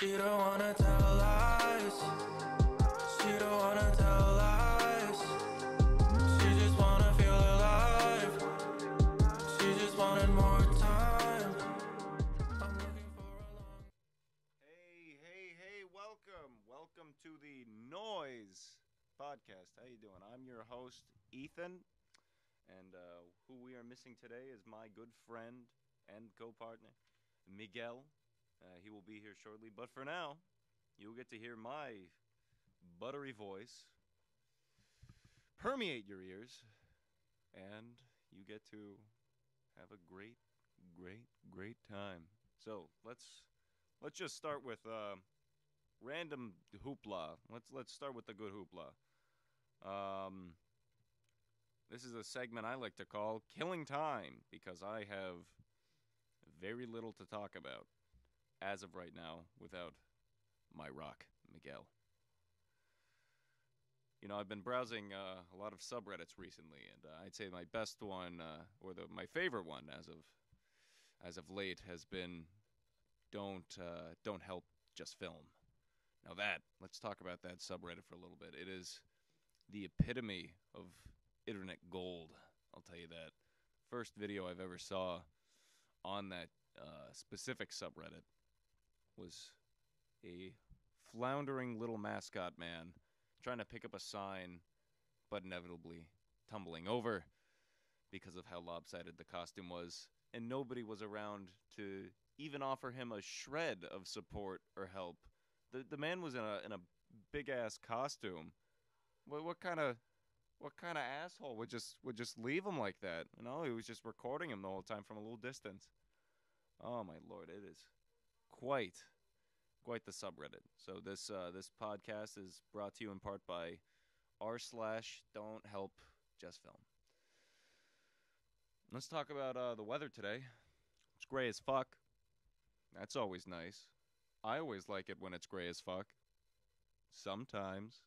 She don't wanna tell lies. She don't wanna tell lies. She just wanna feel alive. She just wanted more time. I'm looking for a long. Hey, welcome to the Nøise podcast. How you doing? I'm your host, Ethan, and who we are missing today is my good friend and co-partner, Miguel. He will be here shortly, but for now, you'll get to hear my buttery voice permeate your ears, and you get to have a great time. So let's just start with random hoopla. Let's start with the good hoopla. This is a segment I like to call Killing Time because I have very little to talk about as of right now without my rock, Miguel. You know, I've been browsing a lot of subreddits recently, and I'd say my best one, my favorite one as of late, has been "Don't help, just film." Now let's talk about that subreddit for a little bit. It is the epitome of internet gold. I'll tell you that. First video I've ever saw on that specific subreddit was a floundering little mascot man trying to pick up a sign, but inevitably tumbling over because of how lopsided the costume was, and nobody was around to even offer him a shred of support or help. The man was in a big ass costume. What kind of asshole would just leave him like that? You know, he was just recording him the whole time from a little distance. Oh my lord, it is quite the subreddit. So this podcast is brought to you in part by r/don't help just film. Let's talk about the weather today. It's gray as fuck. That's always nice. I always like it when it's gray as fuck. Sometimes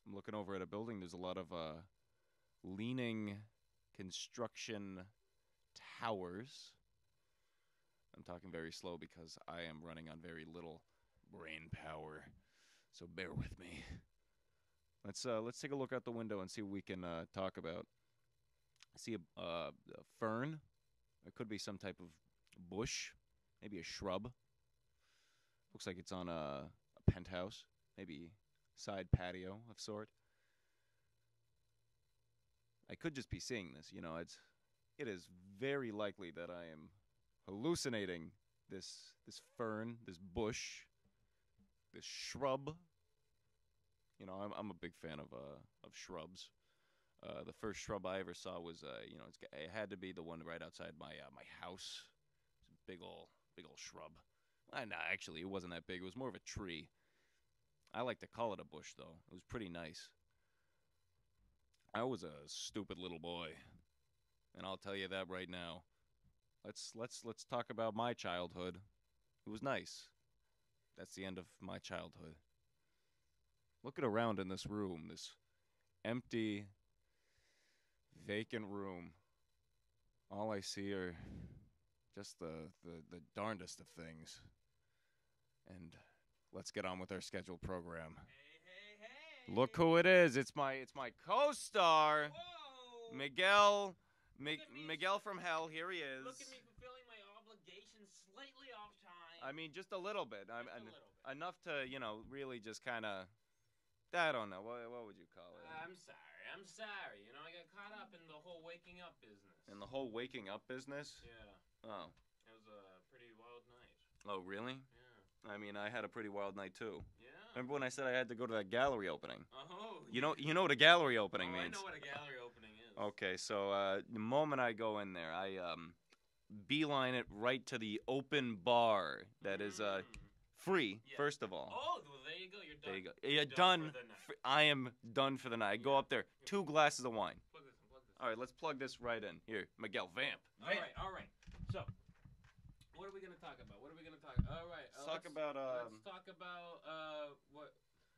I'm looking over at a building. There's a lot of leaning construction towers. I'm talking very slow because I am running on very little brain power, so bear with me. Let's take a look out the window and see what we can talk about. I see a fern. It could be some type of bush, maybe a shrub. Looks like it's on a penthouse, maybe side patio of sort. I could just be seeing this, you know. It is very likely that I am hallucinating this fern, this bush, this shrub. You know, I'm a big fan of shrubs. The first shrub I ever saw was it had to be the one right outside my house. It's a big old shrub. Nah, actually, it wasn't that big. It was more of a tree. I like to call it a bush, though. It was pretty nice. I was a stupid little boy, and I'll tell you that right now. Let's talk about my childhood. It was nice. That's the end of my childhood. Looking around in this room, this empty, vacant room, all I see are just the darndest of things. And let's get on with our scheduled program. Hey. Look who it is. It's my co-star, Whoa. Miguel. Miguel from hell. Here he is. Look at me fulfilling my obligations slightly off time. I mean, just a little bit. A little bit. Enough to, really just kind of, I don't know. What would you call it? I'm sorry. You know, I got caught up in the whole waking up business. In the whole waking up business? Yeah. Oh. It was a pretty wild night. Oh, really? Yeah. I mean, I had a pretty wild night, too. Yeah. Remember when I said I had to go to that gallery opening? Oh. You know what a gallery opening means. I know what a gallery opening is. Okay, so the moment I go in there, I beeline it right to the open bar that is free, Yeah. first of all. Oh, well, there you go. You're done. There you go. You're done for the night. I am done for the night. I go up there, 2 glasses of wine. Plug this in. All right, let's plug this right in. Here, Miguel, vamp. All right. So, what are we gonna talk about? All right. Let's talk about what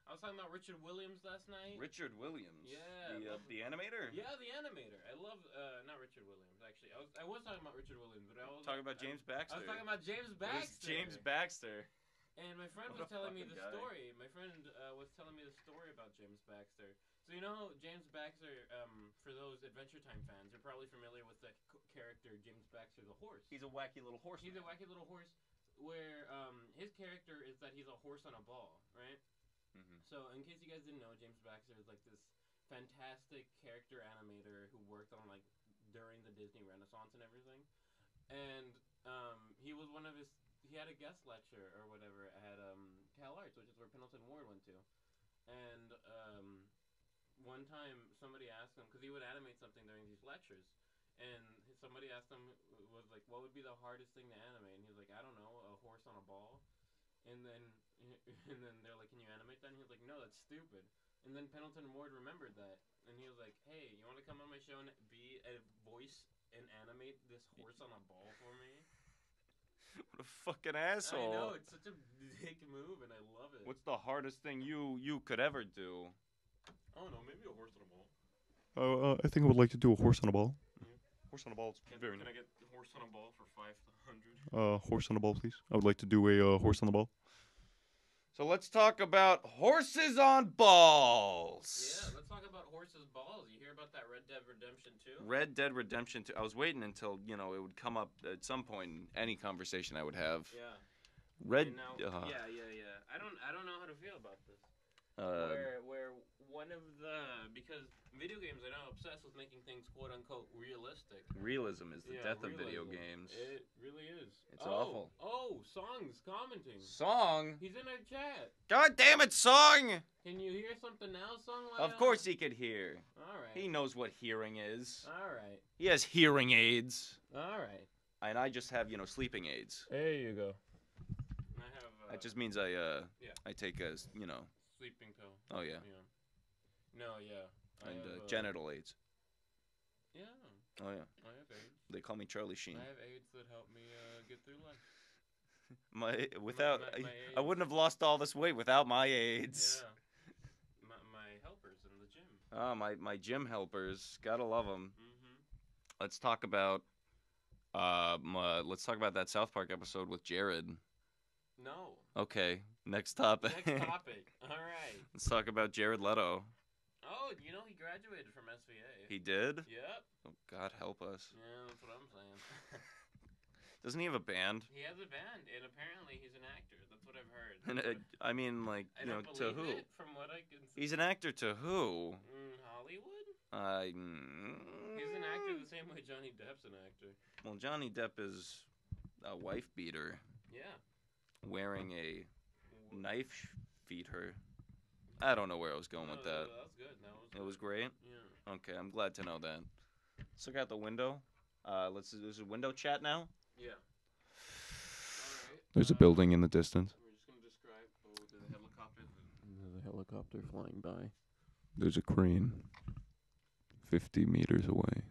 I was talking about Richard Williams last night. Richard Williams. Yeah. The animator. Yeah, the animator. I love not Richard Williams actually. I was talking about Richard Williams, but I was talking about James Baxter. I was talking about James Baxter. James Baxter. And my friend What was a telling me fucking the guy. story. My friend was telling me the story about James Baxter. So you know James Baxter, for those Adventure Time fans, you're probably familiar with the character James Baxter the horse. He's a wacky little horse. He's a wacky little horse where his character is that he's a horse on a ball, right? Mm-hmm. So in case you guys didn't know, James Baxter is like this fantastic character animator who worked on like during the Disney Renaissance and everything. And he was one of his. He had a guest lecture or whatever at Cal Arts, which is where Pendleton Ward went to. And one time somebody asked him because he would animate something during these lectures, and somebody asked him was like, "What would be the hardest thing to animate?" And he was like, "I don't know, a horse on a ball." And then they're like, "Can you animate that?" And he was like, "No, that's stupid." And then Pendleton Ward remembered that, and he was like, "Hey, you want to come on my show and be a voice and animate this horse on a ball for me?" What a fucking asshole. I know, it's such a dick move, and I love it. What's the hardest thing you could ever do? I don't know, maybe a horse on a ball. I think I would like to do a horse on a ball. Horse on a ball. Very Can I get a horse on a ball for 500? Horse on a ball, please. I would like to do a horse on the ball. So let's talk about horses on balls. Yeah, let's talk about horses balls. You hear about that Red Dead Redemption 2? Red Dead Redemption 2. I was waiting until, it would come up at some point in any conversation I would have. Yeah. Red And now, yeah. I don't know how to feel about this. Where one of the because video games are now obsessed with making things quote unquote realistic. Realism is the death of realism. video games. It really is. It's awful. Oh, Song's commenting. Song? He's in our chat. God damn it, Song! Can you hear something now, Song? Of course he could hear. All right. He knows what hearing is. All right. He has hearing aids. All right. And I just have, sleeping aids. There you go. I have. That just means I take a, sleeping pill. Oh, yeah. No, yeah. And genital aids. Yeah. Oh, yeah. I have AIDS. They call me Charlie Sheen. I have AIDS that help me get through life. My AIDS. I wouldn't have lost all this weight without my aids. Yeah. My helpers in the gym. Oh, my gym helpers. Gotta love them. Mm-hmm. Let's talk about that South Park episode with Jared. No. Okay, next topic. Next topic. All right. Let's talk about Jared Leto. Oh, he graduated from SVA. He did? Yep. Oh, God help us. Yeah, that's what I'm saying. Doesn't he have a band? He has a band, and apparently he's an actor. That's what I've heard. And I mean, like, I don't to believe who? it, from what I can see. He's an actor to who? Hollywood? He's He's an actor the same way Johnny Depp's an actor. Well, Johnny Depp is a wife beater Yeah. wearing a knife feeder. I don't know where I was going with that. That was good. It was great? Yeah. Okay, I'm glad to know that. Let's look out the window. There's a window chat now. Yeah. All right. There's a building in the distance. We're just going to describe the helicopter. There's a helicopter flying by. There's a crane 50 meters away.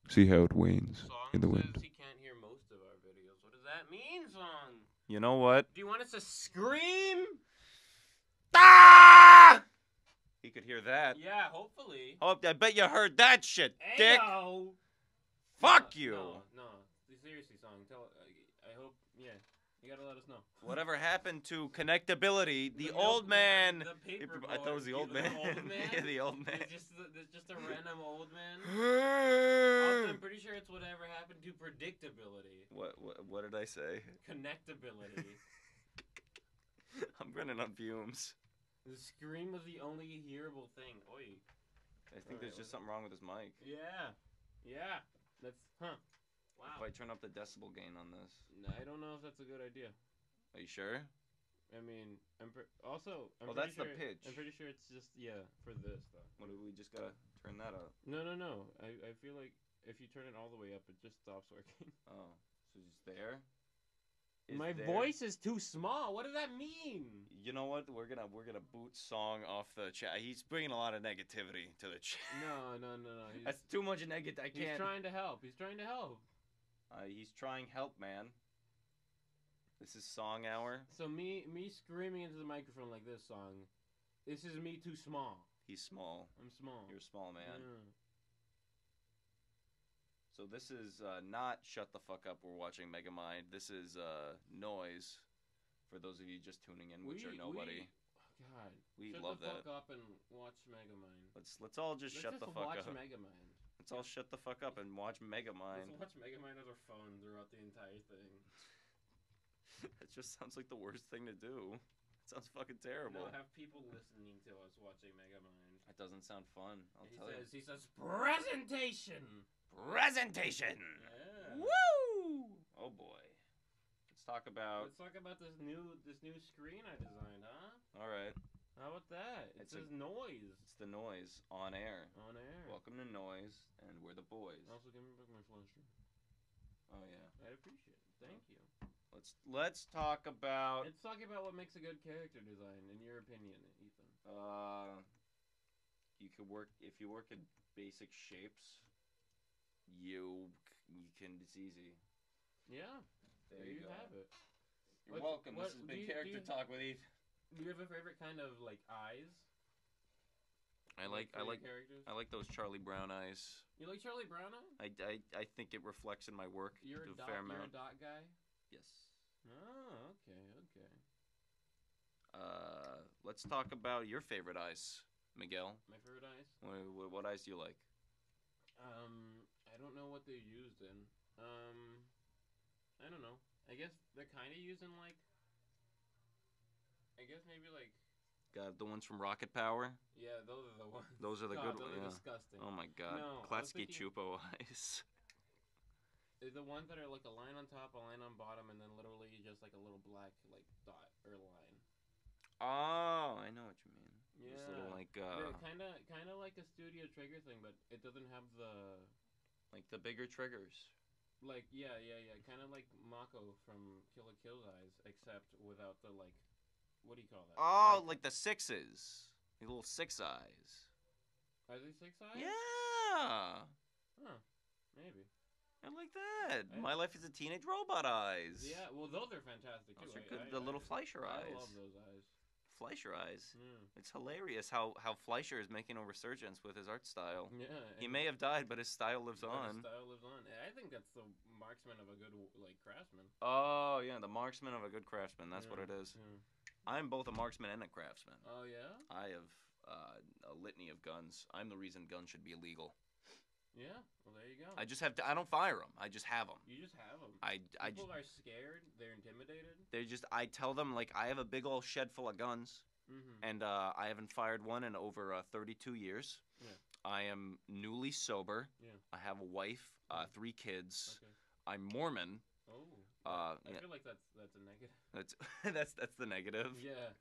See how it wanes Song in the says wind. he can't hear most of our videos. What does that mean, Song? You know what? Do you want us to scream? Ah! He could hear that. Yeah, hopefully. Oh, I bet you heard that shit, dick. Ayo! Fuck you. No. Seriously, Song. I hope. Yeah. You gotta let us know. Whatever happened to connectability? The old man. I thought it was the old man. The old man? Yeah, the old man. It's just a random old man. Also, I'm pretty sure it's whatever happened to predictability. What did I say? Connectability. I'm running on fumes. The scream was the only hearable thing. Oi. I think there's just something wrong with his mic. Yeah. That's Wow. If I turn up the decibel gain on this. I don't know if that's a good idea. Are you sure? I mean, I'm pretty that's sure, the pitch. I'm pretty sure it's just for this though. What do we just gotta turn that up? No. I feel like if you turn it all the way up, it just stops working. Oh, so just there. My voice is too small. What does that mean? You know what? We're gonna boot Song off the chat. He's bringing a lot of negativity to the chat. No. That's too much negative. I can't. He's trying to help. He's trying help, man. This is Song Hour. So me screaming into the microphone like this, Song. This is me too small. He's small. I'm small. You're a small man. Yeah. So this is not Shut the Fuck Up, we're watching Megamind. This is Nøise. For those of you just tuning in, which are nobody. God. We shut love the that. fuck up and watch Megamind. Let's all just shut the fuck watch up. Megamind. Let's all shut the fuck up and watch Megamind. Let's watch Megamind on our phone throughout the entire thing. It just sounds like the worst thing to do. It sounds fucking terrible. No, have people listening to us watching Megamind. It doesn't sound fun. He says presentation. Presentation. Yeah. Woo! Oh boy. Let's talk about this new screen I designed, huh? All right. How about that? It says Noise. It's the Noise on air. On air. Welcome to Noise, and we're the boys. Also, give me back my flash drive. Oh yeah. I'd appreciate it. Thank you. Let's talk about. Let's talk about what makes a good character design, in your opinion, Ethan. You could work if you work in basic shapes. You can. It's easy. Yeah. There you have it. You're welcome. This has been Character Talk with Ethan. Do you have a favorite kind of like eyes? I like characters. I like those Charlie Brown eyes. You like Charlie Brown eyes? I think it reflects in my work. You're a fair amount. dot guy? Yes. Oh, okay. Let's talk about your favorite eyes, Miguel. My favorite eyes? What eyes do you like? I don't know what they're used in. I don't know. I guess they're kind of used in like. I guess maybe like. Got the ones from Rocket Power. Yeah, those are the ones. Those are the good ones. Those are yeah. disgusting. Oh my god. No, Klatsky Chupo eyes. The ones that are like a line on top, a line on bottom, and then literally just like a little black like dot or line. Oh, I know what you mean. Yeah. Just little like. Kind of like a Studio Trigger thing, but it doesn't have the. Like the bigger triggers. Like yeah. Kind of like Mako from Kill la Kill's eyes, except without the like. What do you call that? Oh, like the sixes. The little six eyes. Are they 6 eyes? Yeah. Huh. Maybe. I like that. My Life as a Teenage Robot eyes. Yeah, well, those are fantastic, too. Those are good. The little Fleischer eyes. I love those eyes. Fleischer eyes. Mm. It's hilarious how Fleischer is making a resurgence with his art style. Yeah. He may have died, but his style lives on. His style lives on. I think that's the marksman of a good, like, craftsman. Oh, yeah, the marksman of a good craftsman. That's what it is. Yeah. I'm both a marksman and a craftsman. Oh, yeah? I have a litany of guns. I'm the reason guns should be illegal. Yeah, well, there you go. I just have to. I don't fire them. I just have them. You just have them. People are scared. They're intimidated. I tell them, like, I have a big old shed full of guns, and I haven't fired one in over 32 years. Yeah. I am newly sober. Yeah. I have a wife, 3 kids. Okay. I'm Mormon. Oh. I feel like that's a negative. That's the negative. Yeah.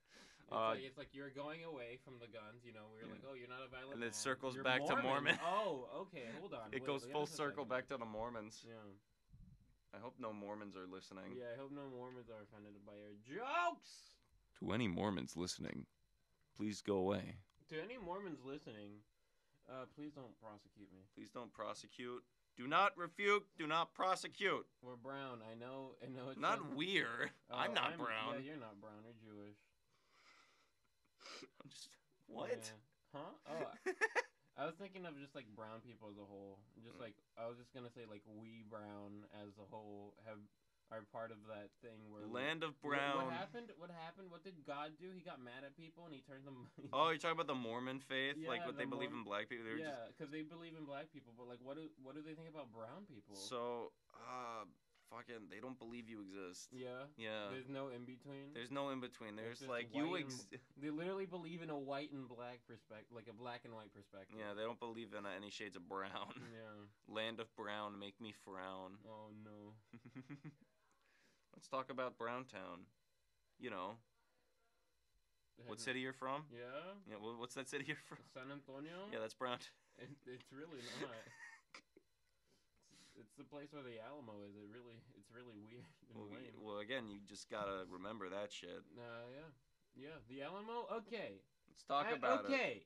It's like you're going away from the guns, you know. We're like, oh, you're not a violent and man. it circles You're back to Mormon. Oh, okay, hold on. It Wait, goes full just a circle second. back to the Mormons. Yeah. I hope no Mormons are listening. Yeah, I hope no Mormons are offended by our jokes. To any Mormons listening, please go away. To any Mormons listening, please don't prosecute me. Please don't prosecute. Do not refute. Do not prosecute. We're brown. I know. It's not we're. I'm not brown. Yeah, you're not brown. You're Jewish. I'm just what? Yeah. Huh? Oh, I was thinking of just like brown people as a whole. Just like I was just gonna say like we brown as a whole are part of that thing where Land of Brown. What happened? What did God do? He got mad at people and he turned them. Oh, you're talking about the Mormon faith, Yeah, like what they believe in black people. Yeah, because they believe in black people, but like what do they think about brown people? So, fucking, they don't believe you exist. Yeah. Yeah. There's no in between. There's no in between. There's just like They literally believe in a white and black perspective, like a black and white perspective. Yeah, they don't believe in any shades of brown. Yeah. Land of Brown, make me frown. Oh no. Let's talk about Browntown. You know. What city you're from? Yeah. Yeah. What's that city you're from? San Antonio. Yeah, that's Brown. It's really not. It's the place where the Alamo is. It's really weird and lame. Well, again, you just gotta remember that shit. Yeah. The Alamo. Okay. Let's talk about it. Okay.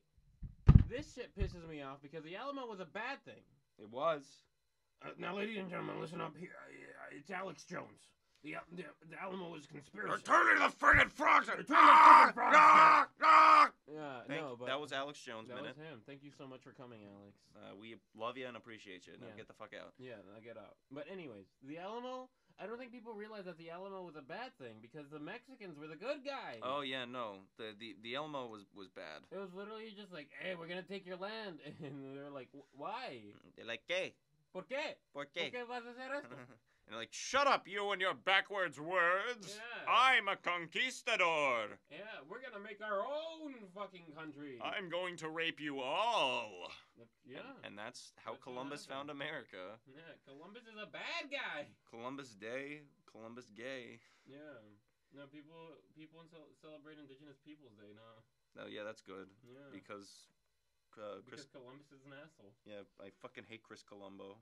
This shit pisses me off because the Alamo was a bad thing. It was. Now, ladies and gentlemen, listen up here. It's Alex Jones. The Alamo was a conspiracy. They're turning the friggin' frogs! They're turning the friggin' frogs! Yeah, but that was Alex Jones that minute. was him. Thank you so much for coming, Alex. We love you and appreciate you. Now get the fuck out. Yeah, now get out. But anyways, the Alamo, I don't think people realize that the Alamo was a bad thing because the Mexicans were the good guys. Oh yeah, no, the Alamo was bad. It was literally just like, hey, we're gonna take your land, and they're like, why? They're like, ¿qué? ¿Por qué? ¿Por ¿Por qué? qué vas a hacer esto? And they're like, shut up, you and your backwards words. Yeah. I'm a conquistador. Yeah, we're gonna make our own fucking country. I'm going to rape you all. Yeah. And that's how That's what Columbus happened. found America. Yeah, Columbus is a bad guy. Columbus Day, Columbus gay. Yeah. No, people celebrate Indigenous Peoples Day now. Oh yeah, that's good. Yeah. Because Because Chris. Columbus is an asshole. Yeah, I fucking hate Chris Colombo.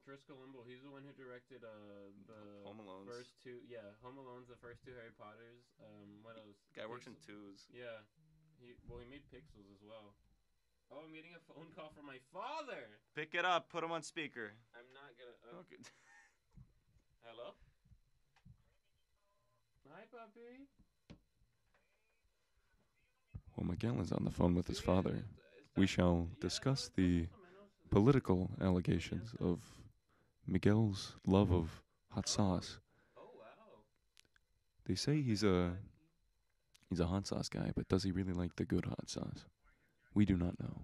Chris Colombo, he's the one who directed the Home Alone's. first two. Yeah, Home Alone's the first two Harry Potters. What else? Guy works in Pixels. twos. Yeah. He made Pixels as well. Oh, I'm getting a phone call from my father. Pick it up. Put him on speaker. I'm not gonna. Okay. Hello. Hi, puppy. While Miguel is on the phone with his father, we shall discuss the political allegations of Miguel's love of hot sauce. Oh wow. They say he's a hot sauce guy, but does he really like the good hot sauce? We do not know.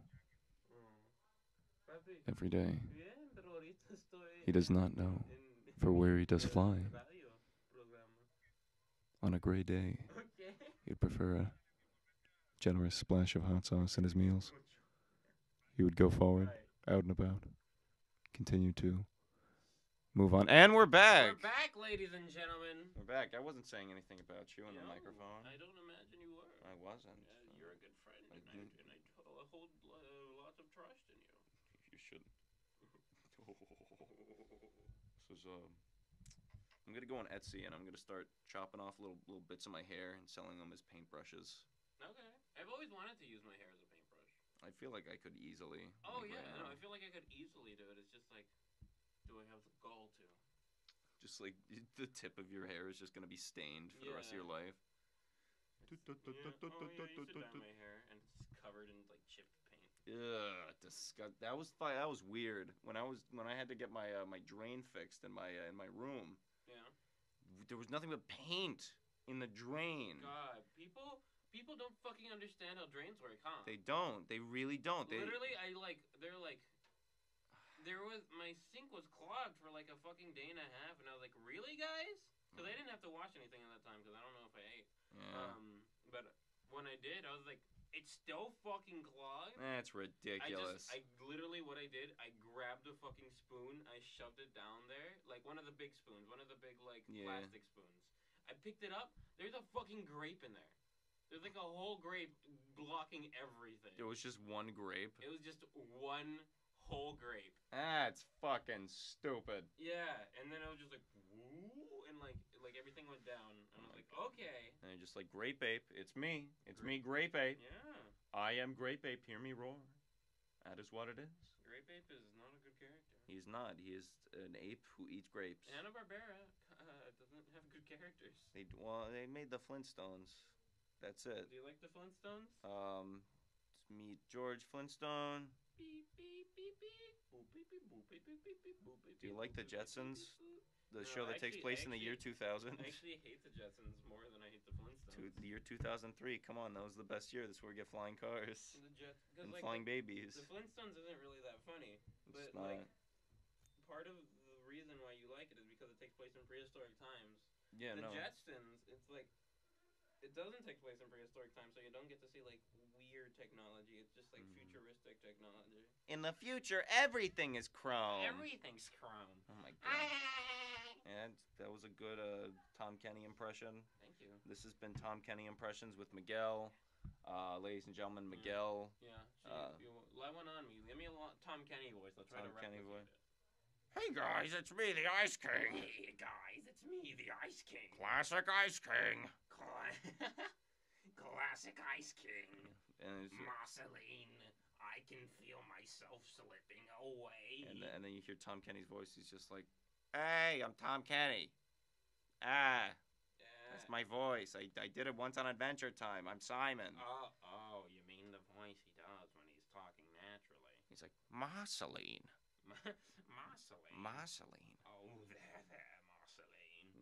Papi. Every day, Bien, pero ahorita estoy he does not know. en For where he does fly, radio programa. on a gray day, Okay. he'd prefer a generous splash of hot sauce in his meals. He would go forward, Right. out and about, continue to move on. And we're back! We're back, ladies and gentlemen. We're back. I wasn't saying anything about you on the No, microphone. I don't imagine you were. I wasn't. You're a good friend, I and didn't. I hold lots of trust in you. You should. This is I'm gonna go on Etsy and I'm gonna start chopping off little bits of my hair and selling them as paintbrushes. Okay. I've always wanted to use my hair as a paintbrush. I feel like I could easily. Oh like, yeah, right no, now. I feel like I could easily do it. It's just like, do I have the gall to? Just like the tip of your hair is just gonna be stained for the rest of your life. I used to dye my hair, and it's covered in like chipped paint. Ugh, disgust. That was weird. When I had to get my my drain fixed in my room, Yeah. there was nothing but paint in the drain. God, people don't fucking understand how drains work, huh? They don't. They really don't. They Literally, my sink was clogged for like a fucking day and a half, and I was like, really, guys? Because I didn't have to wash anything at that time, because I don't know if I ate. Yeah. But when I did, I was like, it's still fucking clogged. That's ridiculous. I literally, what I did, I grabbed a fucking spoon, I shoved it down there, like one of the big spoons, one of the big, like, plastic spoons. I picked it up, there's a fucking grape in there. There's like a whole grape blocking everything. It was just one grape. It was just one whole grape. That's fucking stupid. Yeah, and then I was just like, woo, and like everything went down. And I was like, okay. And you're just like, Grape Ape, it's me. It's me, Grape Ape. Yeah. I am Grape Ape, hear me roar. That is what it is. Grape Ape is not a good character. He's not. He is an ape who eats grapes. Hanna-Barbera doesn't have good characters. They made the Flintstones. That's it. Do you like the Flintstones? Meet George Flintstone. Beep, beep, beep, beep. Boop, beep, beep, boop, beep, beep, beep, beep, boop, beep, Do you beep, like the boop, beep, beep, Jetsons? beep, beep. The No, show that takes place in the year 2000. I actually hate the Jetsons more than I hate the Flintstones. The year 2003. Come on, that was the best year. That's where we get flying cars The Jets, and like, flying babies. the Flintstones isn't really that funny, but It's like not. part of the reason why you like it is because it takes place in prehistoric times. Yeah, The no. Jetsons, it's like it doesn't take place in prehistoric times, so you don't get to see like weird technology. It's just like futuristic technology. In the future, everything is chrome. Everything's chrome. Oh my god. And that was a good Tom Kenny impression. Thank you. This has been Tom Kenny Impressions with Miguel. Ladies and gentlemen, Miguel. Yeah. You let one on me. Give me a Tom Kenny voice. I'll try Tom to Kenny replicate voice. it. Hey guys, it's me, the Ice King. Hey guys, it's me, the Ice King. Classic Ice King. Classic Ice King. And, it's, Marceline, I can feel myself slipping away. and then you hear Tom Kenny's voice. He's just like, "Hey, I'm Tom Kenny. Yeah. That's my voice. I did it once on Adventure Time. I'm Simon." Oh, you mean the voice he does when he's talking naturally? He's like, "Marceline. Marceline. Marceline. Oh, there, Marceline.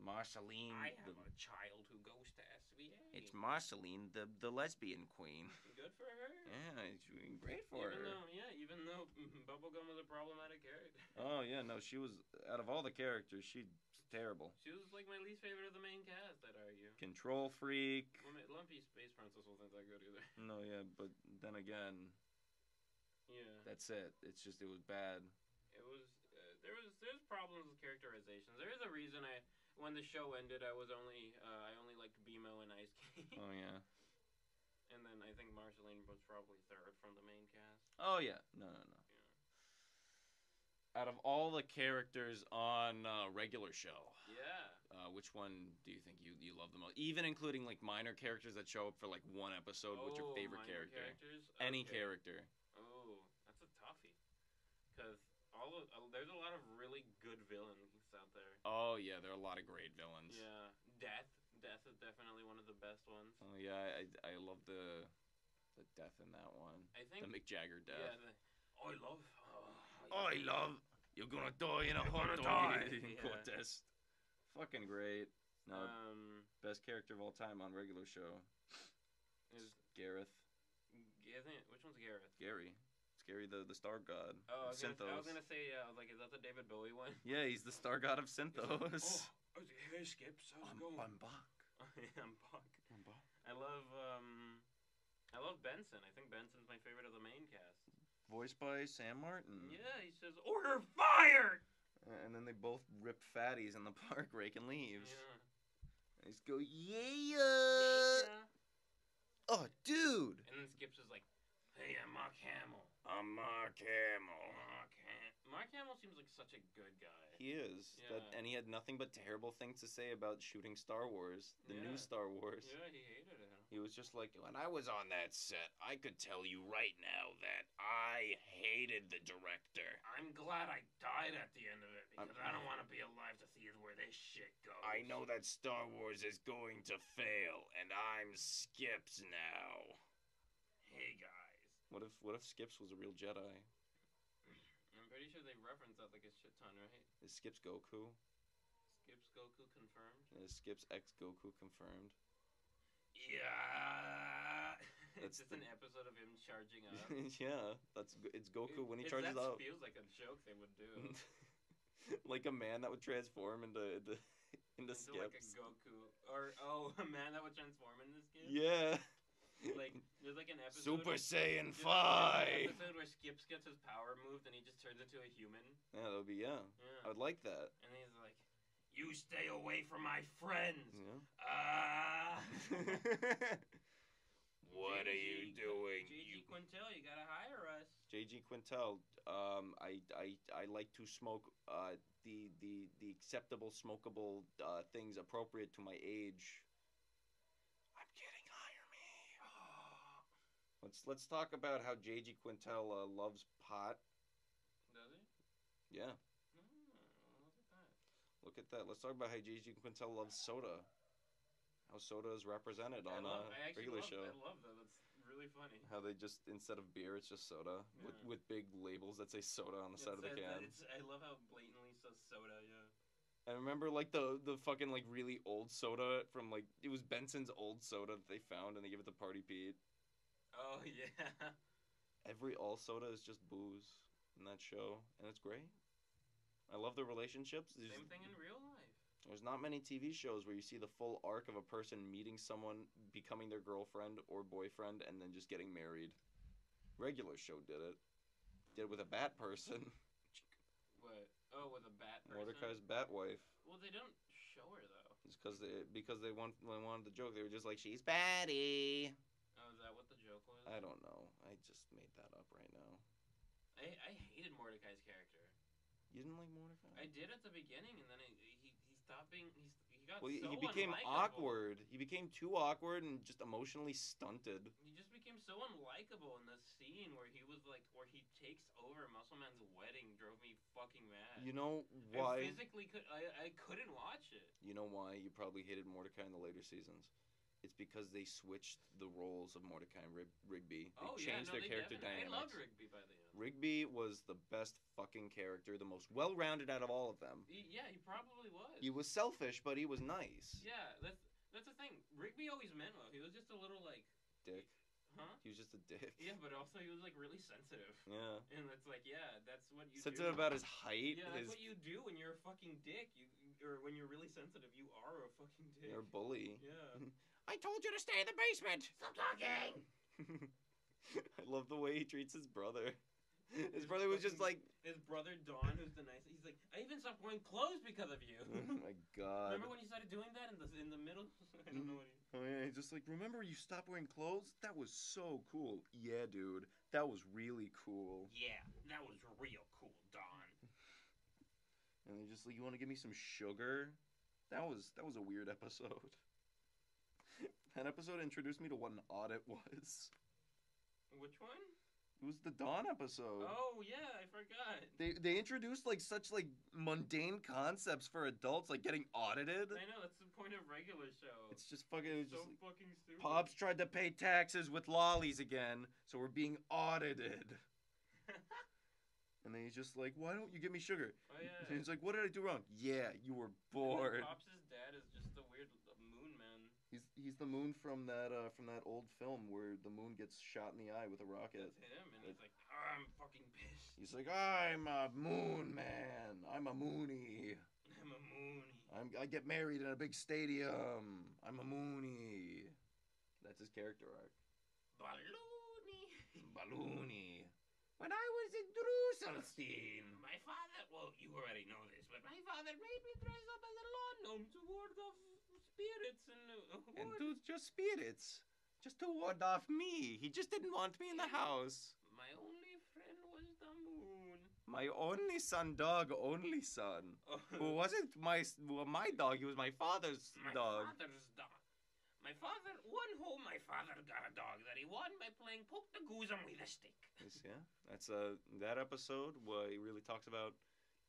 Marceline. I have a child who goes to SVA. It's Marceline, the lesbian queen. Good for her. Yeah, it's doing great for her. Even though Bubblegum was a problematic character. Oh yeah, no, she was out of all the characters, she's terrible. She was like my least favorite of the main cast, I'd argue. Control freak. Lumpy Space Princess wasn't that good either. No, yeah, but then again, yeah, that's it. It was bad. It was there's problems with characterizations. There is a reason when the show ended I only liked BMO and Ice King. Oh yeah. And then I think Marceline was probably third from the main cast. Oh yeah, no. Yeah. Out of all the characters on regular show, which one do you think you love the most? Even including like minor characters that show up for like one episode. What's your favorite character? Characters? Any Okay. character. Oh, that's a toughie. Because there's a lot of really good villains out there. Oh yeah, there are a lot of great villains. Yeah, Death is definitely one of the best ones. Oh yeah, I love the death in that one. I think the Mick Jagger death. Yeah, I love. You're gonna die in a hot dog contest. Fucking great. No, best character of all time on regular show. Is Gareth. Which one's Gareth? Gary. It's Gary the star god. Oh, of Synthos. I was gonna say, I was like, is that the David Bowie one? Yeah, he's the star god of Synthos. Hey Skips, how's it going? I'm back. I'm back. I love Benson. I think Benson's my favorite of the main cast. Voiced by Sam Martin. Yeah, he says, "Order fire!" And then they both rip fatties in the park raking leaves. Yeah. They just go, yeah! Oh, dude! And then Skips is like, "Hey, I'm Mark Hamill." I'm Mark Hamill. Mark Hamill seems like such a good guy. He is. Yeah. And he had nothing but terrible things to say about shooting Star Wars, the new Star Wars. Yeah, he hated it. He was just like, when I was on that set, I could tell you right now that I hated the director. I'm glad I died at the end of it because I don't want to be alive to see where this shit goes. I know that Star Wars is going to fail, and I'm Skips now. Hey guys. What if Skips was a real Jedi? I'm pretty sure they reference that like a shit ton, right? Is Skips Goku? Skips Goku confirmed. Is Skips X Goku confirmed? Yeah. It's just an episode of him charging up. Yeah, it's Goku when he charges up. That feels like a joke they would do. Like a man that would transform into Skips. Like a Goku, or a man that would transform into Skips. Yeah. Like there's like an episode. Super Saiyan 5. An episode where Skips gets his power moved and he just turns into a human. Yeah, that would be I would like that. And he's like, "You stay away from my friends." Yeah. What are you doing? JG Quintel, you gotta hire us. JG Quintel, I like to smoke the acceptable smokable things appropriate to my age. I'm kidding, hire me. Let's talk about how JG Quintel loves pot. Does he? Yeah. Look at that. Let's talk about how JG Quintel loves soda. How soda is represented on a regular show. I love that. That's really funny. How they just, instead of beer, it's just soda with big labels that say soda on the side of the can. I love how blatantly says soda, yeah. I remember like the fucking like really old soda from like, it was Benson's old soda that they found and they give it to Party Pete. Oh, yeah. All soda is just booze in that show, and it's great. I love the relationships. Same thing in real life. There's not many TV shows where you see the full arc of a person meeting someone, becoming their girlfriend or boyfriend, and then just getting married. Regular show did it. Did it with a bat person. What? Oh, with a bat person? Mordecai's bat wife. Well, they don't show her, though. It's because they wanted the joke. They were just like, she's batty. Oh, is that what the joke was? I don't know. I just made that up right now. I hated Mordecai's character. You didn't like Mordecai? I did at the beginning, and then he stopped being. He got Well, so he became unlikable. awkward. He became too awkward and just emotionally stunted. He just became so unlikable in the scene where he takes over Muscle Man's wedding. Drove me fucking mad. You know why? I couldn't watch it. You know why you probably hated Mordecai in the later seasons? It's because they switched the roles of Mordecai and Rigby. They changed their character dynamics. I loved Rigby by the end. Rigby was the best fucking character, the most well-rounded out of all of them. Yeah, he probably was. He was selfish, but he was nice. Yeah, that's the thing. Rigby always meant well. He was just a little like Dick. Huh? He was just a dick. Yeah, but also he was like really sensitive. Yeah. And it's like, yeah, that's what you Sensitive do. about his height. Yeah, that's what you do when you're a fucking dick. Or when you're really sensitive, you are a fucking dick. You're a bully. Yeah. I told you to stay in the basement. Stop talking. I love the way he treats his brother. His brother was just like... His brother, Don, who's the nicest, he's like, I even stopped wearing clothes because of you. Oh my god. Remember when you started doing that in the middle? I don't know what he... Oh yeah, he's just like, remember you stopped wearing clothes? That was so cool. Yeah, dude. That was really cool. Yeah, that was real cool, Don. And they're just like, you want to give me some sugar? That was a weird episode. That episode introduced me to what an audit was. Which one? It was the Dawn episode. Oh yeah, I forgot. They introduced like such like mundane concepts for adults, like getting audited. I know, that's the point of regular show. It's just fucking. It was so just like, fucking stupid. Pops tried to pay taxes with lollies again, so we're being audited. And then he's just like, why don't you give me sugar? Oh yeah. And he's like, what did I do wrong? Yeah, you were bored. Pops' dad is just the weird moon man. He's the moon from that old film where the moon gets shot in the eye with a rocket. That's him, and he's like, I'm fucking pissed. He's like, I'm a moon man. I'm a moonie. I'm a moonie. I get married in a big stadium. I'm a moonie. That's his character arc. Balloony. Balloony. When I was in Druselstein. My father, well, you already know this, but my father made me dress up as a lawn gnome to ward off spirits And to just spirits. Just to ward off me. He just didn't want me in the house. My only friend was the moon. My only son dog, only son. Who wasn't my dog, he was my father's dog. My father's dog. My father won home. My father got a dog that he won by playing poke the goosum with a stick. Yes, yeah. That's that episode where he really talks about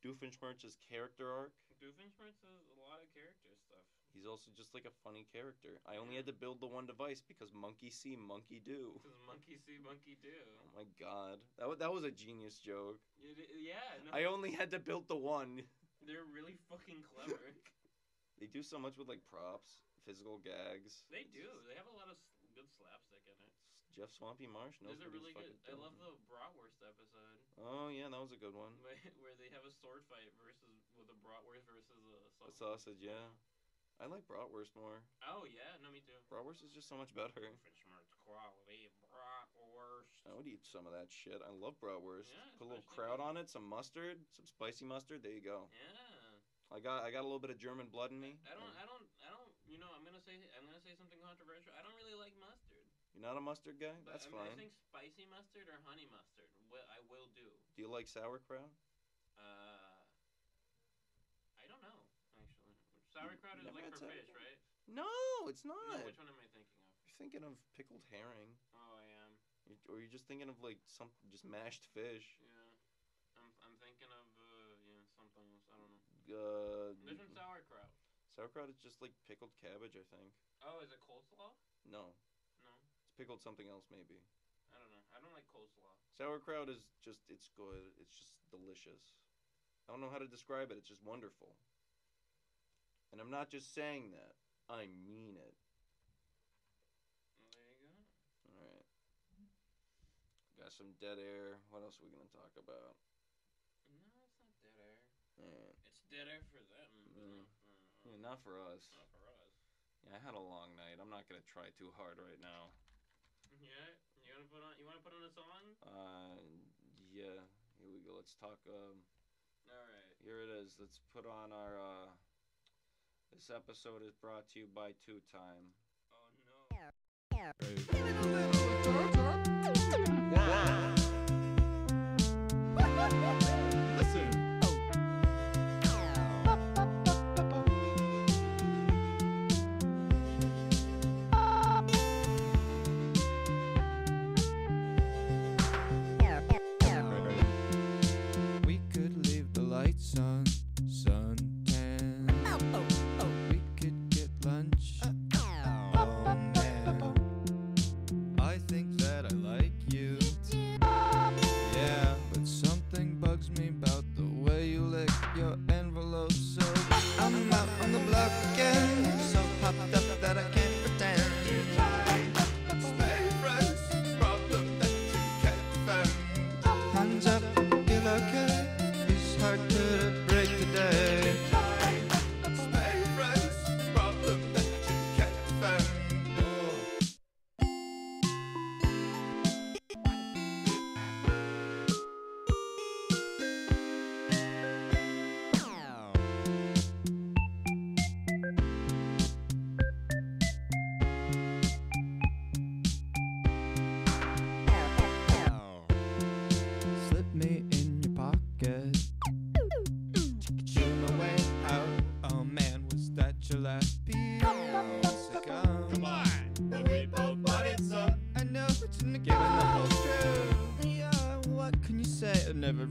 Doofenshmirtz's character arc. Doofenshmirtz has a lot of character stuff. He's also just like a funny character. I only had to build the one device because monkey see, monkey do. Because monkey see, monkey do. Oh my god. That was a genius joke. Yeah. No, I only had to build the one. They're really fucking clever. They do so much with like props, physical gags. They do. They have a lot of good slapstick in it. Jeff Swampy Marsh knows Those are what really he's good. fucking I love doing. the bratwurst episode. Oh yeah, that was a good one. Where they have a sword fight with a bratwurst versus a A sausage. sausage, yeah. I like bratwurst more. Oh yeah, no, me too. Bratwurst is just so much better. Doofenshmirtz quality bratwurst. I would eat some of that shit. I love bratwurst. Yeah, Put a little especially kraut on it, some mustard, some spicy mustard. There you go. Yeah. I got a little bit of German blood in me. I don't. You know, I'm gonna say something controversial. I don't really like mustard. You're not a mustard guy? But That's I fine. think spicy mustard or honey mustard. I will do. Do you like sauerkraut? I don't know actually. Sauerkraut is Never like had for fish, sauerkraut? right? No, it's not. No, which one am I thinking of? You're thinking of pickled herring. Oh, I am. Or you're just thinking of like some just mashed fish. Yeah. I'm thinking of something else. I don't know. This one's sauerkraut. Sauerkraut is just like pickled cabbage, I think. Oh, is it coleslaw? No, No, it's pickled something else maybe. I don't know. I don't like coleslaw. Sauerkraut is just, it's good. It's just delicious. I don't know how to describe it. It's just wonderful. And I'm not just saying that. I mean it. Well, there you go. Alright. Got some dead air. What else are we going to talk about? No, it's not dead air. Alright. It's dead air for them. Yeah, not for us. Not for us. Yeah, I had a long night. I'm not going to try too hard right now. Yeah? You wanna put on a song? Yeah. Here we go. Let's talk, Alright. Here it is. Let's put on our, this episode is brought to you by Two Time. Oh no. Listen. We could leave the lights on, suntan. We could get lunch. Oh man, I think that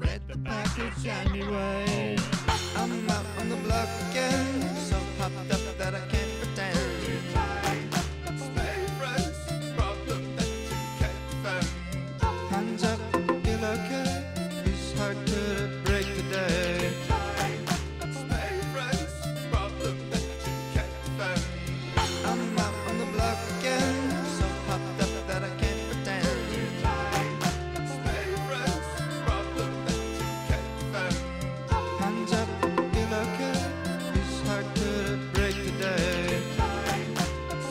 read the package anyway. I'm out on the block again, so popped up that I can't pretend. Stay friends, problem that you can't defend. Hands up, feel okay. It's hard to break today. Stay friends, problem that you can't defend. I'm out on the block again, so popped up that I can't pretend. Stay friends, problem that you can't defend. Hands up, feel okay. It's hard to break today.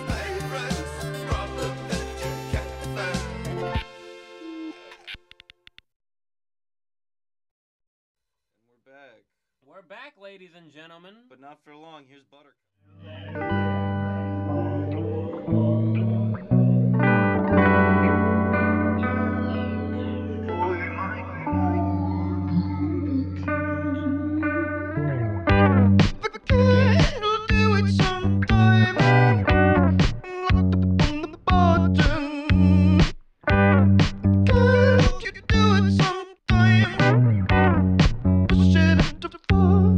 Stay friends, problem that you can't defend. And we're back. We're back, ladies and gentlemen. But not for long. Here's Buttercup. We'll do it sometime. On the bottom. Can't you do it sometime? Push it up to the floor.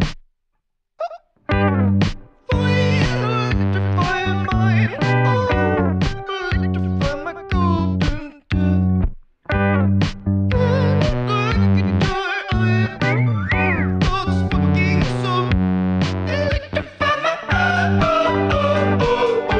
Electrify your mind. Oh, electrify my golden tooth. Look in your eye. Those fucking souls. Electrify my heart. Electrify my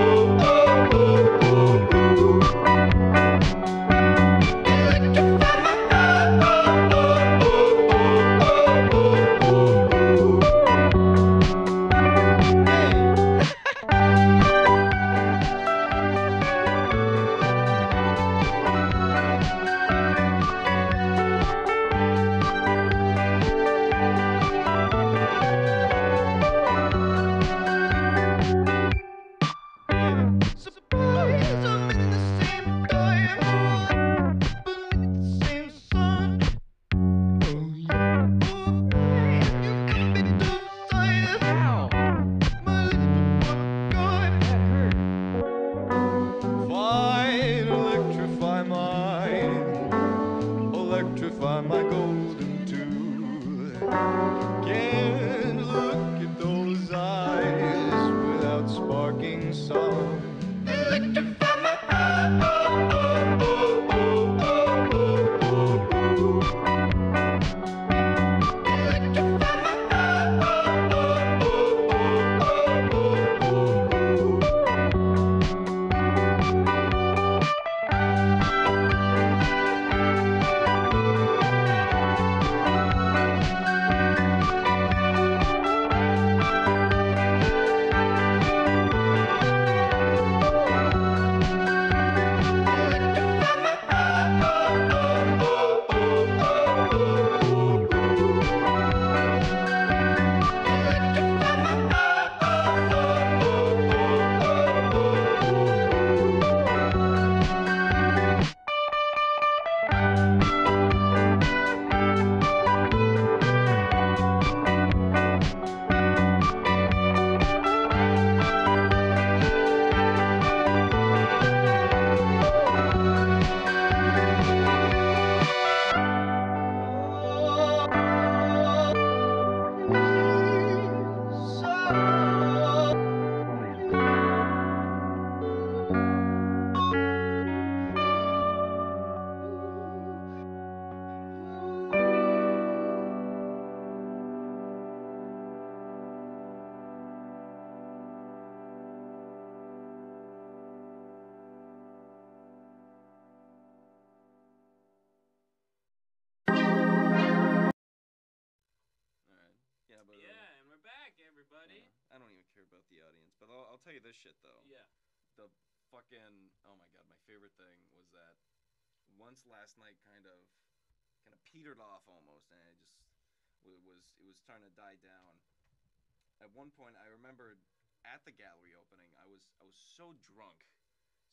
Surprise, I'm in the same time, beneath the same sun. Oh yeah, oh babe, you got me too tired. My little God, that hurt. Fine, electrify mine, electrify my golden tooth. Can't look at those eyes without sparking song. Electrify my Electrify my Yeah, and we're back, everybody. I don't even care about the audience, but I'll tell you this shit though. Yeah. The fucking oh my god, my favorite thing was that once last night kind of petered off almost, and it was starting to die down. At one point, I remembered at the gallery opening, I was so drunk,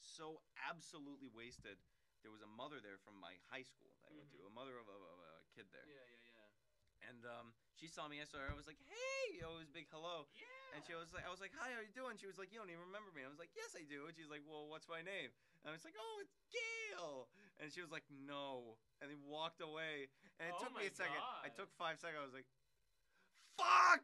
so absolutely wasted. There was a mother there from my high school that I went to, a mother of a kid there. Yeah. And she saw me. I saw her. I was like, "Hey!" It was a big hello. Yeah. And I was like, "Hi, how you doing?" She was like, "You don't even remember me." I was like, "Yes, I do." And she's like, "Well, what's my name?" And I was like, "Oh, it's Gail." And she was like, no. And he walked away. And it Oh took me my a second. I God. took 5 seconds. I was like, fuck!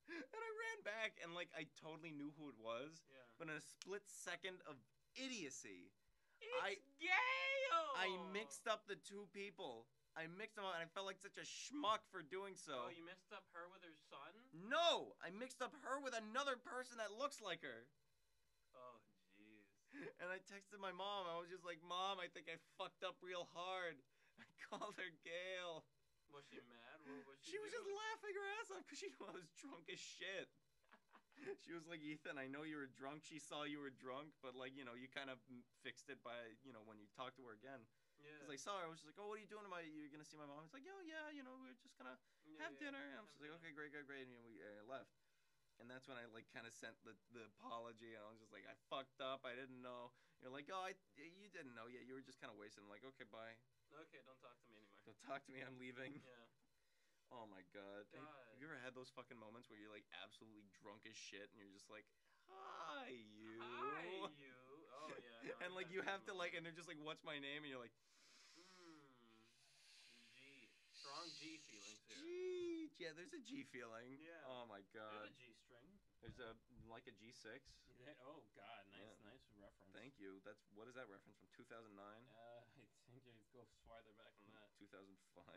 And I ran back and like I totally knew who it was. Yeah. But in a split second of idiocy, It's Gale! I mixed up the two people. I mixed them up and I felt like such a schmuck for doing so. Oh, you messed up her with her son? No! I mixed up her with another person that looks like her. Oh, jeez. And I texted my mom. I was just like, Mom, I think I fucked up real hard. I called her Gail. Was she mad? What was She was just doing? laughing her ass off because she knew I was drunk as shit. She was like, Ethan, I know you were drunk. She saw you were drunk, but like, you know, you kind of fixed it by, you know, when you talked to her again. Yeah. Because I saw her, I was just like, oh, what are you doing? You're going to see my mom? It's like, oh, yeah, you know, we were just going to have dinner. And I was just like, okay, great. And we left. And that's when I like kind of sent the apology, and I was just like, I fucked up. I didn't know. You're like, oh, you didn't know. Yeah, you were just kind of wasted. I'm like, okay, bye. Okay, don't talk to me anymore. Don't talk to me. I'm leaving. Yeah. Oh my god. God. Have you ever had those fucking moments where you're like absolutely drunk as shit, and you're just like, hi you. Hi, you. Oh, yeah. No, And like you have to like, and they're just like, what's my name? And you're like, G. Strong G feelings here. G. Yeah, there's a G feeling. Yeah. Oh my god. There's a G string. There's a like a G6. Oh God, nice, Yeah. nice reference. Thank you. What is that reference from 2009? I think it goes farther back than that. 2005.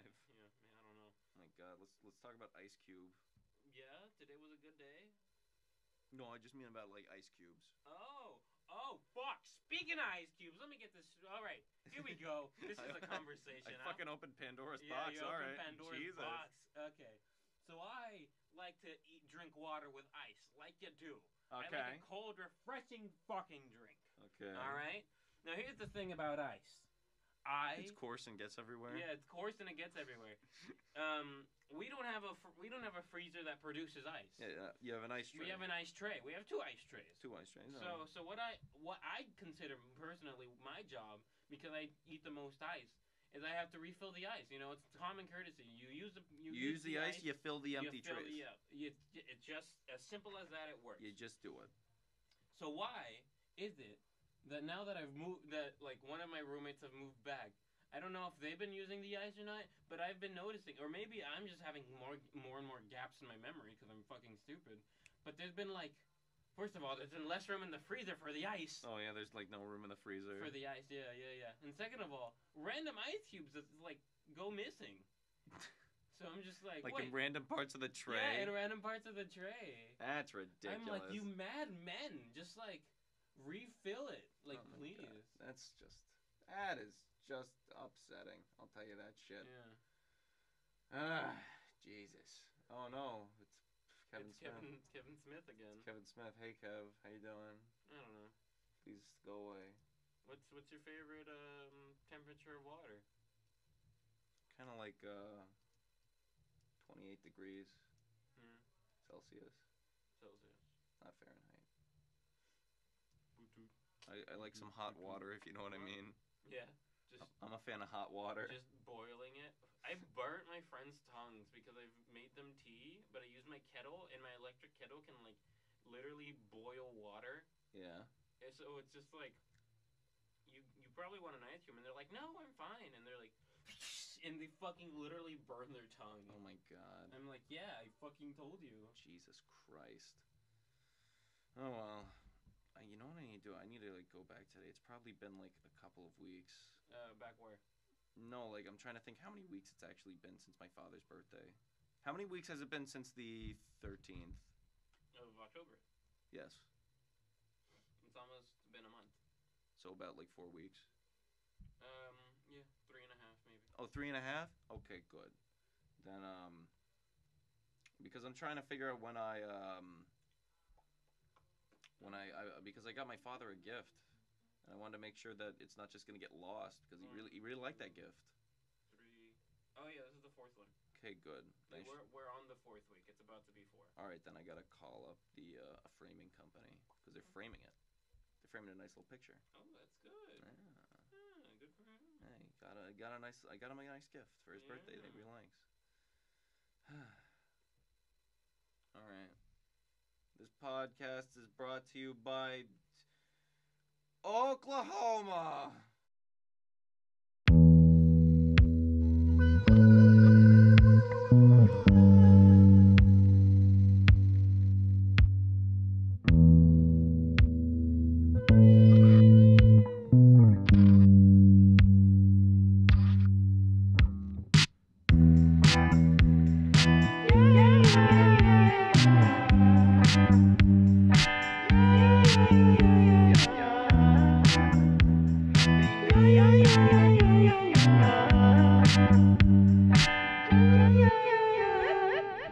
Yeah, man, I don't know. Oh my god, let's talk about Ice Cube. Yeah, today was a good day. No, I just mean about like ice cubes. Oh, fuck. Speaking of ice cubes, let me get this. All right, here we go. This is a conversation. I fucking opened Pandora's Yeah, box. you All opened right, Pandora's Jesus. box. Okay, so I like to drink water with ice, like you do. I Okay. like a cold, refreshing fucking drink. Okay. All right. Now here's the thing about ice. It's coarse and gets everywhere. Yeah, it's coarse and it gets everywhere. We don't have a freezer that produces ice. Yeah, you have an ice tray. We have an ice tray. We have 2 ice trays. 2 ice trays. So what I consider personally my job, because I eat the most ice, is I have to refill the ice. You know, it's common courtesy. You use the ice, you fill the empty you fill trays. It's just as simple as that. It works. You just do it. So why is it that now that I've moved, that like one of my roommates have moved back, I don't know if they've been using the ice or not, but I've been noticing, or maybe I'm just having more and more gaps in my memory because I'm fucking stupid. But there's been like, first of all, there's been less room in the freezer for the ice. Oh yeah, there's like no room in the freezer. For the ice, yeah. And second of all, random ice cubes that like go missing. So I'm just like, like wait. in random parts of the tray. Yeah, in random parts of the tray. That's ridiculous. I'm like, you mad men, just like refill it, like Oh my please. God. That is just upsetting. I'll tell you that shit. Yeah. Jesus. Oh no, it's Kevin Smith. Kevin Smith again. It's Kevin Smith. Hey Kev, how you doing? I don't know. Please go away. What's your favorite temperature of water? Kind of like 28 degrees Celsius, not Fahrenheit. I like some hot water, if you know what I mean. Yeah. Just I'm a fan of hot water. just boiling it. I burnt my friend's tongues because I've made them tea, but I use my kettle, and my electric kettle can like literally boil water. Yeah. And so it's just like you probably want an ice cream, and they're like, no, I'm fine, and they're like, and they fucking literally burn their tongue. Oh my god. I'm like, yeah, I fucking told you. Jesus Christ. Oh well. You know what I need to do? I need to like go back today. It's probably been like a couple of weeks. Back where? No, like I'm trying to think how many weeks it's actually been since my father's birthday. How many weeks has it been since the 13th? Of October. Yes. It's almost been a month. So about like 4 weeks. Yeah, 3.5 maybe. Oh, 3.5? Okay, good. Then because I'm trying to figure out when I because I got my father a gift, and I wanted to make sure that it's not just gonna get lost because he really liked that gift. 3. Oh yeah, this is the 4th one. Okay, good. Like, we're on the 4th week. It's about to be 4. All right, then I gotta call up the a framing company because they're framing it. They're framing a nice little picture. Oh, that's good. Yeah. Good for him. Hey, I got him a nice gift for his birthday that he likes. All right. This podcast is brought to you by Oklahoma.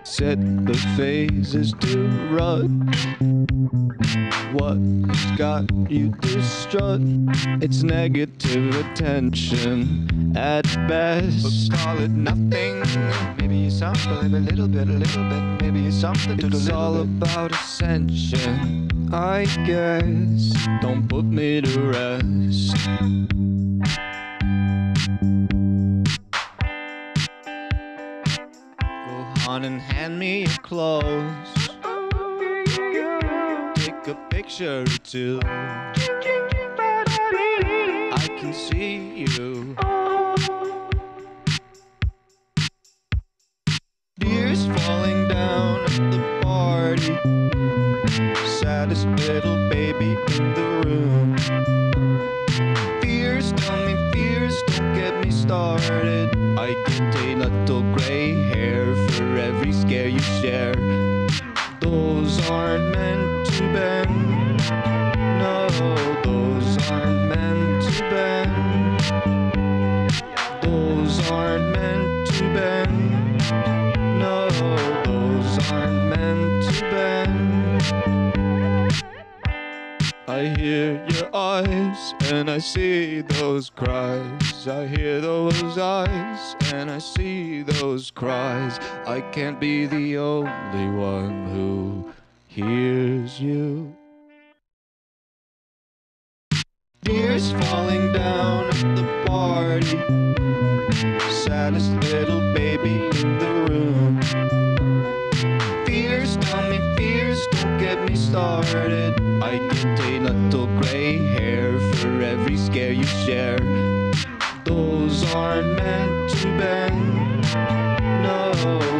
Set the phases to run. What has got you distraught? It's negative attention at best. But call it nothing. Maybe something, a little bit, maybe something. It's all about ascension, I guess. Don't put me to rest. Go on and hand me your clothes. Take a picture or two. I can see you. Tears falling down at the party. Saddest little baby in the room. Fears, tell me fears, don't get me started. I get a little gray hair for every scare you share. Those aren't meant to bend. No, those aren't meant to bend. Those aren't meant to bend. No, those aren't meant to bend. I hear your eyes and I see those cries. I hear those eyes and I see those cries. I can't be the only one who hears you. Tears falling down at the party. Saddest little baby in the room. Fears, tell me fears, don't get me started. I get a little gray hair for every scare you share. Those aren't meant to bend. No,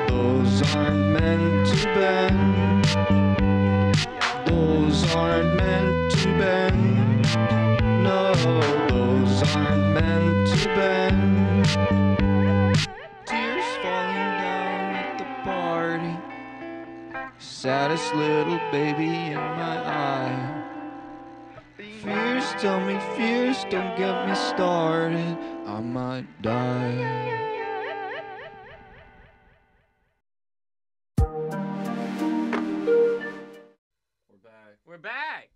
those aren't meant to bend. Those aren't meant to bend. No, those aren't meant to bend. Tears falling down at the party. Saddest little baby in my eye. Fears, tell me fears, don't get me started. I might die. We're back.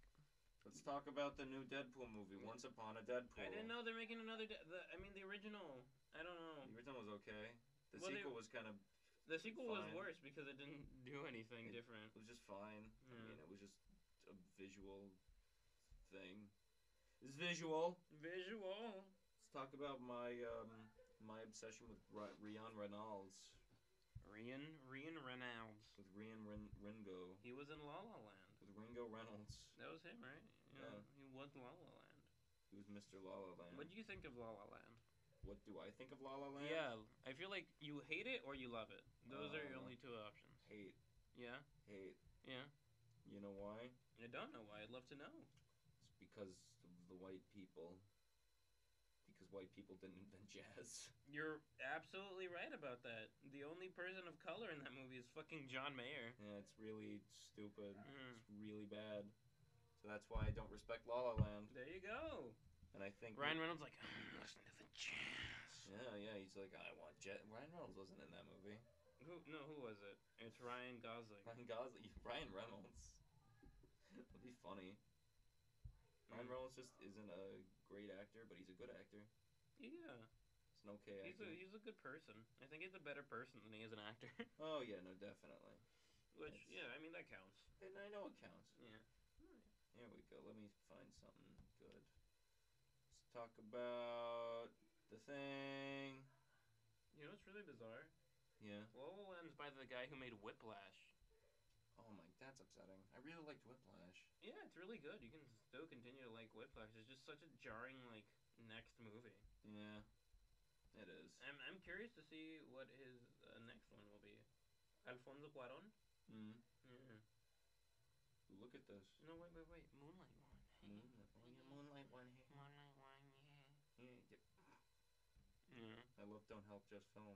Let's talk about the new Deadpool movie, Once Upon a Deadpool. I didn't know they're making another. The original. I don't know. The original was okay. The Well, sequel was kind of. The sequel was Fine. worse because it didn't do anything different. It was just fine. Yeah. I mean, it was just a visual thing. It's visual. Visual. Let's talk about my my obsession with Ryan Reynolds. Ryan Reynolds. With Ringo. He was in La La Land. With Ringo Reynolds. That was him, right? Yeah. He was La La Land. He was Mr. La La Land. What do you think of La La Land? What do I think of La La Land? Yeah, I feel like you hate it or you love it. Those are your only two options. Hate. Yeah? Hate. Yeah. You know why? I don't know why. I'd love to know. It's because of the white people. Because white people didn't invent jazz. You're absolutely right about that. The only person of color in that movie is fucking John Mayer. Yeah, it's really stupid. Mm. It's really bad. So that's why I don't respect La La Land. There you go. And I think Ryan Reynolds like, listen to the jazz. Yeah, he's like, I want jet. Ryan Reynolds wasn't in that movie. Who was it? It's Ryan Gosling. Ryan Reynolds. That'd be funny. Ryan Reynolds just isn't a great actor, but he's a good actor. Yeah. He's an okay actor. He's a good person. I think he's a better person than he is an actor. Oh yeah, no, definitely. Which, yeah, I mean, that counts. And I know it counts. Yeah. Here we go. Let me find something good. Let's talk about The Thing. You know what's really bizarre? Yeah. La La Land's by the guy who made Whiplash. Oh my, that's upsetting. I really liked Whiplash. Yeah, it's really good. You can still continue to like Whiplash. It's just such a jarring, like, next movie. Yeah, it is. I'm curious to see what his next one will be. Alfonso Cuarón? Mm. Yeah. Look at this. No, wait. Moonlight one. Moonlight one. Moonlight one, yeah. Yeah. I love Don't Help Just Film.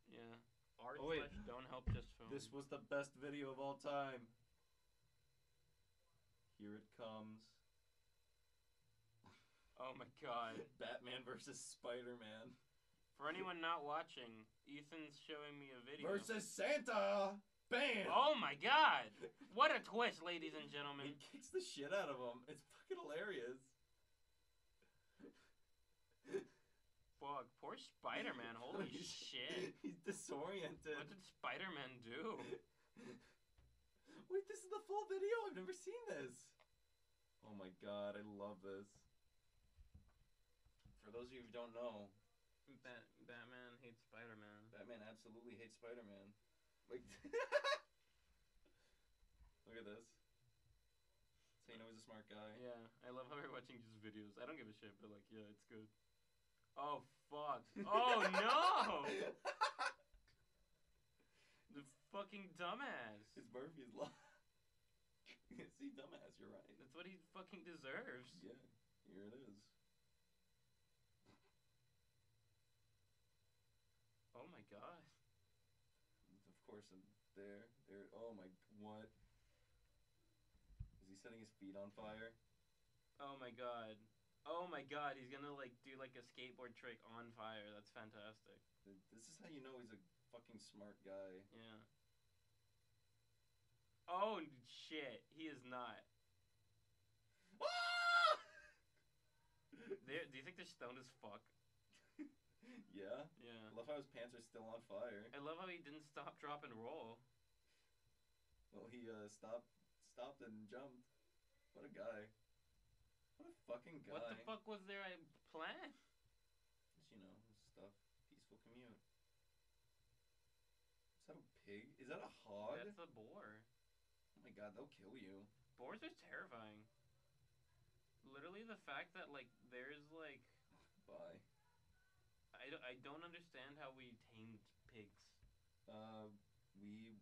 Yeah. Art Oh, wait. / Don't Help Just Film. This was the best video of all time. Here it comes. Oh my god. Batman versus Spider-Man For anyone not watching, Ethan's showing me a video. Versus Santa! Bam! Oh my god! What a twist, ladies and gentlemen. He kicks the shit out of him. It's fucking hilarious. Fuck, poor Spider-Man, holy shit. He's disoriented. What did Spider-Man do? Wait, this is the full video? I've never seen this. Oh my god, I love this. For those of you who don't know, Batman hates Spider-Man. Batman absolutely hates Spider-Man. Like, look at this. So you know he's a smart guy. Yeah, I love how we're watching just videos. I don't give a shit, but like, yeah, it's good. Oh, fuck. Oh, no! The fucking dumbass. It's Murphy's Law. See, dumbass, you're right. That's what he fucking deserves. Yeah, here it is. Oh my god. Of course, there. Oh my, what? Is he setting his feet on fire? Oh my god. Oh my god, he's gonna like do like a skateboard trick on fire. That's fantastic. This is how you know he's a fucking smart guy. Yeah. Oh shit, he is not. Do you think they're stoned as fuck? Yeah? Yeah. I love how his pants are still on fire. I love how he didn't stop, drop, and roll. Well, he stopped and jumped. What a guy. What a fucking guy. What the fuck was their plan? Just, you know, stuff. Peaceful commute. Is that a pig? Is that a hog? That's a boar. Oh my god, they'll kill you. Boars are terrifying. Literally the fact that like there's like Bye. I don't understand how we tamed pigs. We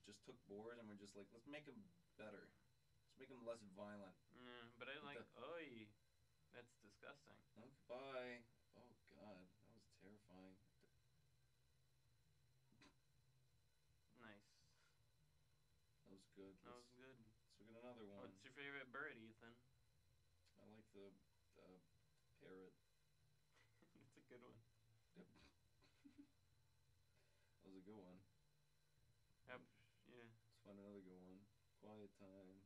just took boars and we're just like, let's make them better. Let's make them less violent. But I like, oi, that's disgusting. Oh, goodbye. Oh god, that was terrifying. Nice. That was good. That was good. Let's look at another one. What's your favorite bird, Ethan? I like the parrot. It's a good one. Yep. That was a good one. Yeah. Let's find another good one. Quiet time.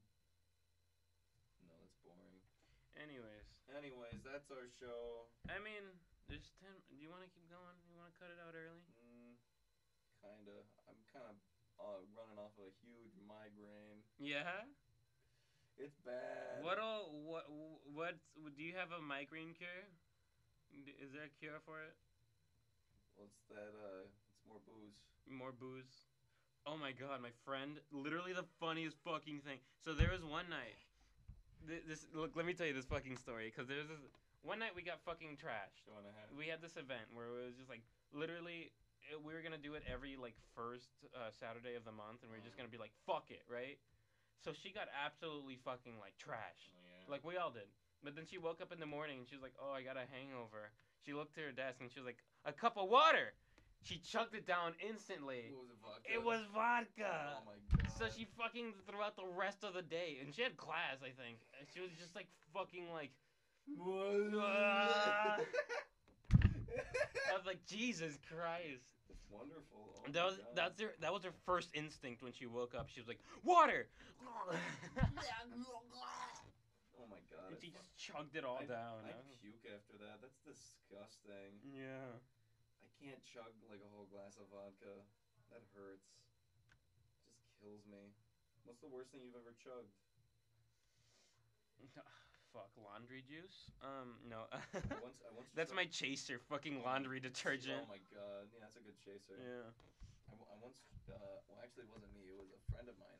No, that's boring. Anyways, that's our show. I mean, there's 10. Do you want to keep going? You want to cut it out early? Kinda. I'm kind of running off of a huge migraine. Yeah. It's bad. What do you have a migraine cure? Is there a cure for it? Well, it's that it's more booze. More booze. Oh my god, my friend, literally the funniest fucking thing. So there was one night. Look, let me tell you this fucking story, because there's this one night we got fucking trashed. Go on ahead. We had this event where it was just like literally we were gonna do it every like first Saturday of the month, and we were just gonna be like fuck it, right? So she got absolutely fucking like trashed, like we all did. But then she woke up in the morning and she was like, oh, I got a hangover. She looked at her desk and she was like, a cup of water. She chugged it down instantly. What was it, vodka? It was vodka. Oh my god. So she fucking threw out the rest of the day, and she had class, I think. And she was just like fucking like. I was like, Jesus Christ. It's wonderful. Oh That was her first instinct when she woke up. She was like, water. Oh my god. And she just chugged it all down. I puke after that. That's disgusting. Yeah. I can't chug like a whole glass of vodka. That hurts. It just kills me. What's the worst thing you've ever chugged? Fuck, laundry juice? No. I once That's chugged- my chaser, fucking laundry detergent. Oh my god. Yeah, that's a good chaser. Yeah. I once, well actually it wasn't me, it was a friend of mine.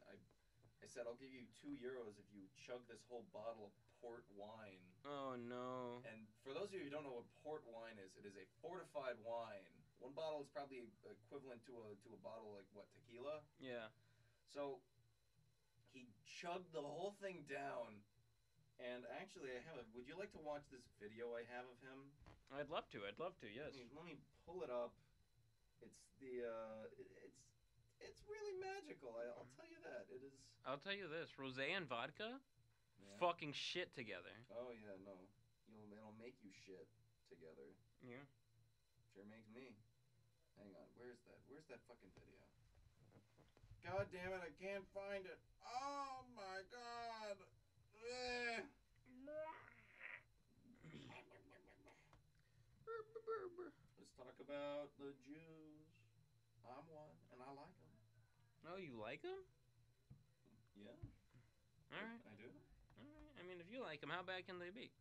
I said, I'll give you €2 if you chug this whole bottle of port wine. Oh no. And for those of you who don't know what port wine is, it is a fortified wine. One bottle is probably equivalent to a bottle like what, tequila? Yeah. So he chugged the whole thing down. And actually, would you like to watch this video I have of him? I'd love to, yes. Let me pull it up. It's it's really magical. I'll tell you that. It is. I'll tell you this, rosé and vodka, Yeah. fucking shit together. Oh yeah, no. It'll make you shit together. Yeah. Sure makes me. Hang on, where's that? Where's that fucking video? God damn it, I can't find it. Oh my god. Ugh. Let's talk about the Jews. I'm one, and I like them. Oh, you like them? Yeah. All right. I do. All right. I mean, if you like them, how bad can they be?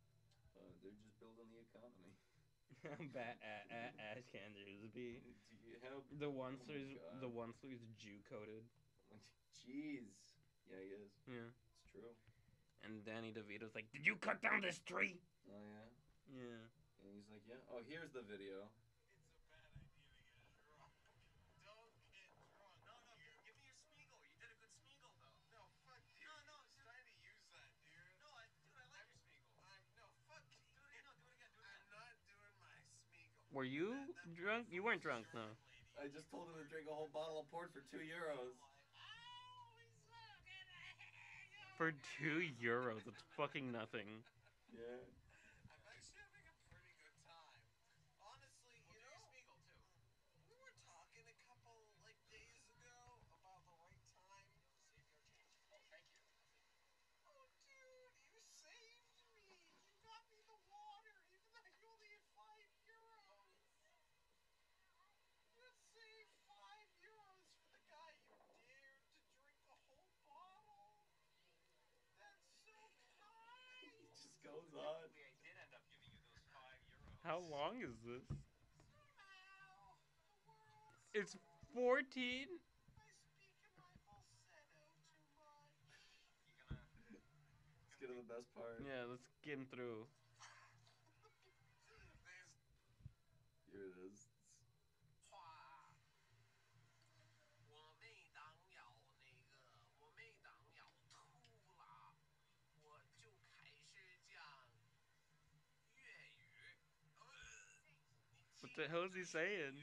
They're just building the economy. As can theirs be. Do you have The one Oh my through God. the one through's Jew coded. Jeez. Yeah, he is. Yeah. It's true. And Danny DeVito's like, "Did you cut down this tree?" Oh yeah. Yeah. And he's like, yeah. Oh, here's the video. Were you drunk? You weren't drunk, no. I just told him to drink a whole bottle of port for €2. For €2, that's fucking nothing. Yeah. Goes on. How long is this? It's 14. Let's get to the best part. Yeah, let's get him through. Here it is. What the hell is he saying?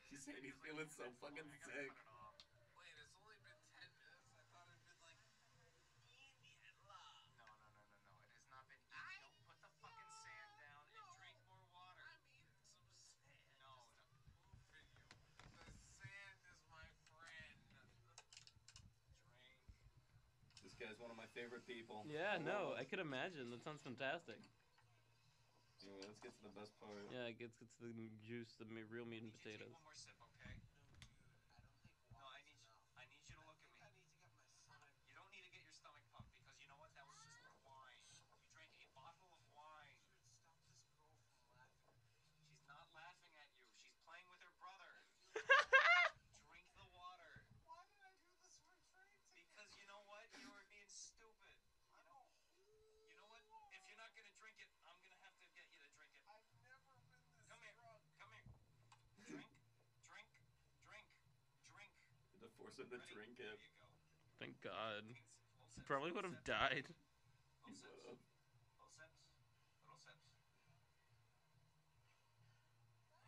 He's saying he's feeling so fucking sick. This guy's one of my favorite people. Yeah, no, I could imagine. That sounds fantastic. Anyway, let's get to the best part. Yeah, it gets to the juice, the real meat and potatoes. One more sip, okay? No, I need you to look at me. You don't need to get your stomach pumped because you know what? That was just wine. You drank a bottle of wine. She's not laughing at you. She's playing with her brother. Drink the water. Why did I do this for Tracy? Because you know what? You were being stupid. You know what? If you're not gonna drink it, I'm gonna have to get you to drink it. I've never been this Come here. Drink. To force him to drink it. There you go. Thank God. Probably would have died. He would have. Little sips. Little sips.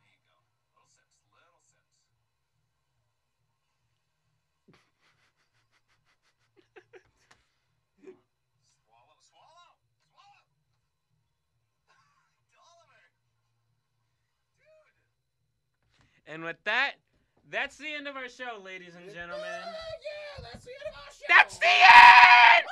There you go. Little sips. Little sips. Swallow. Swallow. Swallow. Oliver. Dude. And with that, that's the end of our show, ladies and gentlemen. Yeah, that's the end of our show. That's the end!